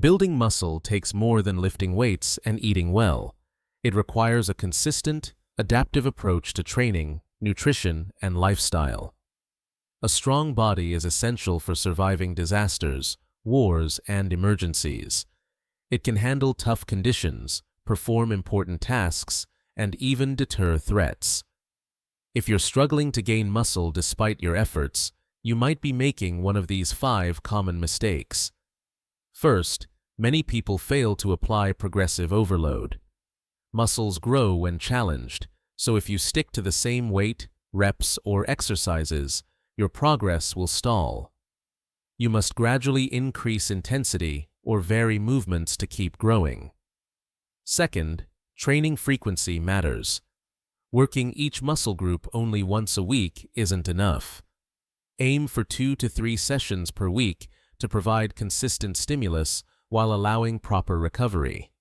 Building muscle takes more than lifting weights and eating well. It requires a consistent, adaptive approach to training, nutrition, and lifestyle. A strong body is essential for surviving disasters, wars, and emergencies. It can handle tough conditions, perform important tasks, and even deter threats. If you're struggling to gain muscle despite your efforts, you might be making one of these 5 common mistakes. First, many people fail to apply progressive overload. Muscles grow when challenged, so if you stick to the same weight, reps, or exercises, your progress will stall. You must gradually increase intensity or vary movements to keep growing. Second, training frequency matters. Working each muscle group only once a week isn't enough. Aim for 2 to 3 sessions per week to provide consistent stimulus while allowing proper recovery.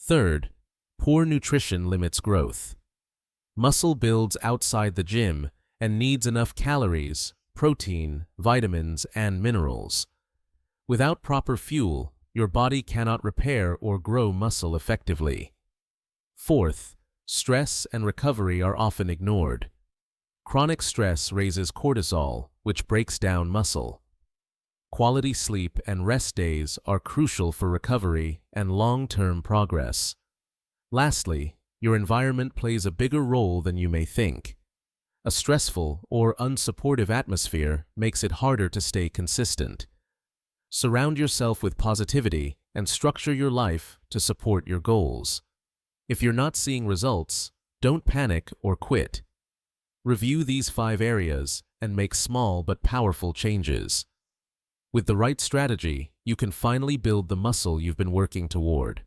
Third, poor nutrition limits growth. Muscle builds outside the gym and needs enough calories, protein, vitamins, and minerals. Without proper fuel, your body cannot repair or grow muscle effectively. Fourth, stress and recovery are often ignored. Chronic stress raises cortisol, which breaks down muscle. Quality sleep and rest days are crucial for recovery and long-term progress. Lastly, your environment plays a bigger role than you may think. A stressful or unsupportive atmosphere makes it harder to stay consistent. Surround yourself with positivity and structure your life to support your goals. If you're not seeing results, don't panic or quit. Review these 5 areas and make small but powerful changes. With the right strategy, you can finally build the muscle you've been working toward.